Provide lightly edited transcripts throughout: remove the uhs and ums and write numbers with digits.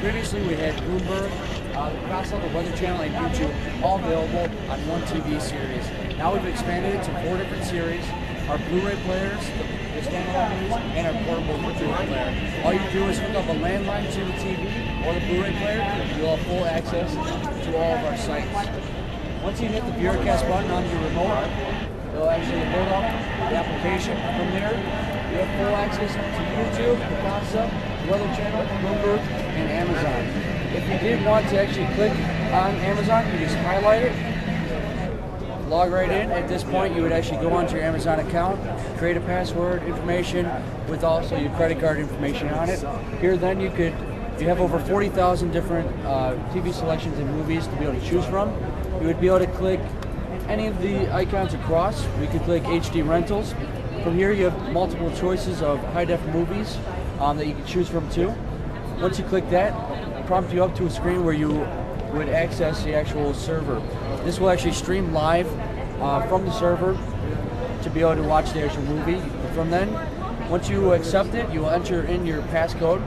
previously we had Bloomberg, Picasa, the Weather Channel, and YouTube all available on one TV series. Now we've expanded it to 4 different series. Our Blu-ray players, the standalone news, and our portable Blu-ray player. All you do is hook up a landline to the TV or the Blu-ray player, you'll have full access to all of our sites. Once you hit the VIERAcast button on your remote, it'll actually load up the application. From there, you have full access to YouTube, Picasa, Weather Channel, Bloomberg, and Amazon. If you did want to actually click on Amazon, you just highlight it, log right in. At this point, you would actually go onto your Amazon account, create a password information with also your credit card information on it. Here then you have over 40,000 different TV selections and movies to be able to choose from. You would be able to click any of the icons across. We could click HD rentals. From here you have multiple choices of high-def movies that you can choose from too. Once you click that, it'll prompt you up to a screen where you would access the actual server. This will actually stream live from the server to be able to watch the actual movie. From then, once you accept it, you will enter in your passcode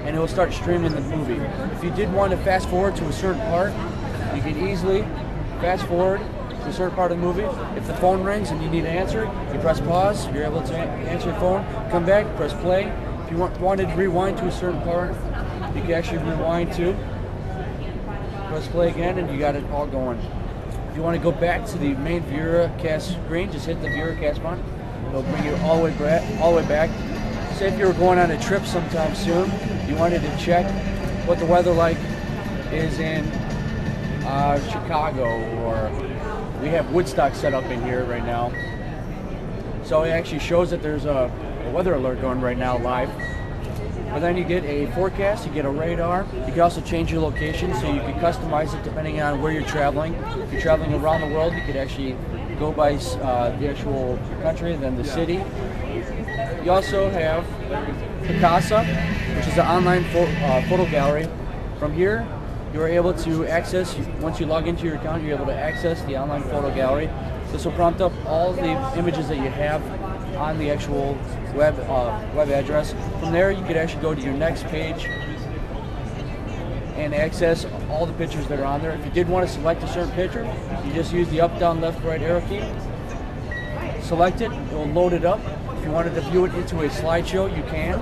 and it will start streaming the movie. If you did want to fast forward to a certain part, you can easily fast forward to a certain part of the movie. If the phone rings and you need to answer, you press pause, you're able to answer your phone, come back, press play. If you wanted to rewind to a certain part, you can actually rewind to, press play again, and you got it all going. If you want to go back to the main VIERAcast screen, just hit the VIERAcast button. It'll bring you all the way back. Say if you were going on a trip sometime soon, you wanted to check what the weather like is in Chicago, or we have Woodstock set up in here right now. So it actually shows that there's a weather alert going right now live. But then you get a forecast, you get a radar. You can also change your location, so you can customize it depending on where you're traveling. If you're traveling around the world, you could actually go by the actual country, then the city. You also have Picasa, which is an online photo gallery. From here, you're able to access, once you log into your account, you're able to access the online photo gallery. This will prompt up all the images that you have on the actual web address. From there, you could actually go to your next page and access all the pictures that are on there. If you did want to select a certain picture, you just use the up, down, left, right arrow key. Select it, it will load it up. If you wanted to view it into a slideshow, you can.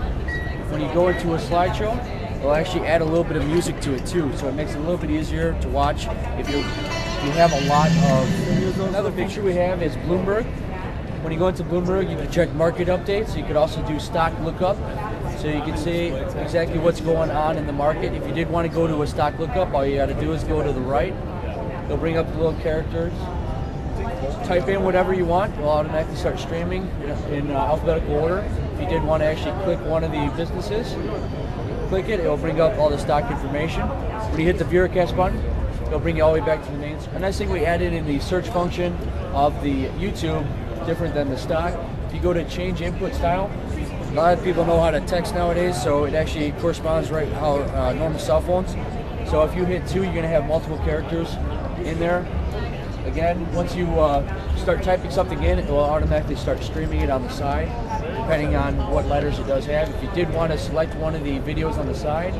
When you go into a slideshow, it'll actually add a little bit of music to it too, so it makes it a little bit easier to watch if you have a lot of. Another feature we have is Bloomberg. When you go into Bloomberg, you can check market updates. You could also do stock lookup, so you can see exactly what's going on in the market. If you did want to go to a stock lookup, all you got to do is go to the right. It'll bring up the little characters. Type in whatever you want. It'll automatically start streaming in alphabetical order. If you did want to actually click one of the businesses, click it. It'll bring up all the stock information. When you hit the VIERAcast button, it'll bring you all the way back to the main. A nice thing we added in the search function of the YouTube, different than the stock. If you go to change input style, a lot of people know how to text nowadays, so it actually corresponds right how normal cell phones. So if you hit 2, you're going to have multiple characters in there. Again, once you start typing something in, it will automatically start streaming it on the side, depending on what letters it does have. If you did want to select one of the videos on the side,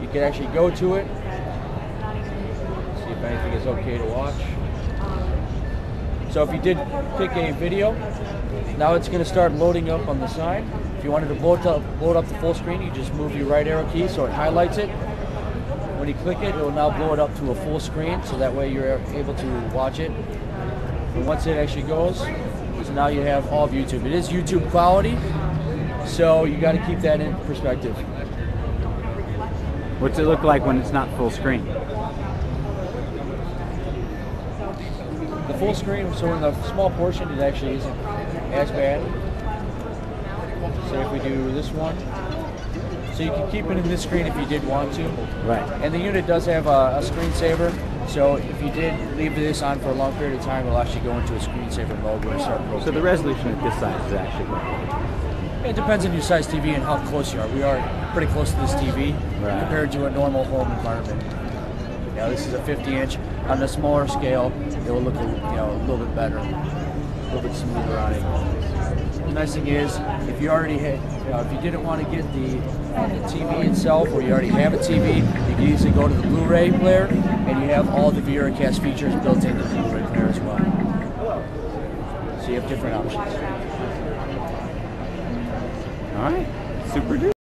you can actually go to it, see if anything is okay to watch. So if you did pick a video, now it's going to start loading up on the side. If you wanted to load up the full screen, you just move your right arrow key so it highlights it. When you click it, it will now blow it up to a full screen, so that way you're able to watch it. And once it actually goes, so now you have all of YouTube. It is YouTube quality, so you got to keep that in perspective. What's it look like when it's not full screen? The full screen, so in the small portion, it actually isn't as bad. So if we do this one, so you can keep it in this screen if you did want to. Right. And the unit does have a screensaver, so if you did leave this on for a long period of time, it'll actually go into a screensaver mode when it starts rotating. So the resolution at this size is actually good. It depends on your size TV and how close you are. We are pretty close to this TV compared to a normal home environment. Now this is a 50-inch. On a smaller scale, it will look a little bit better, a little bit smoother on it. The nice thing is, if you already had, if you didn't want to get the TV itself, or you already have a TV, you can easily go to the Blu-ray player, and you have all the VIERA cast features built into the Blu-ray player as well. So you have different options. All right, super duper.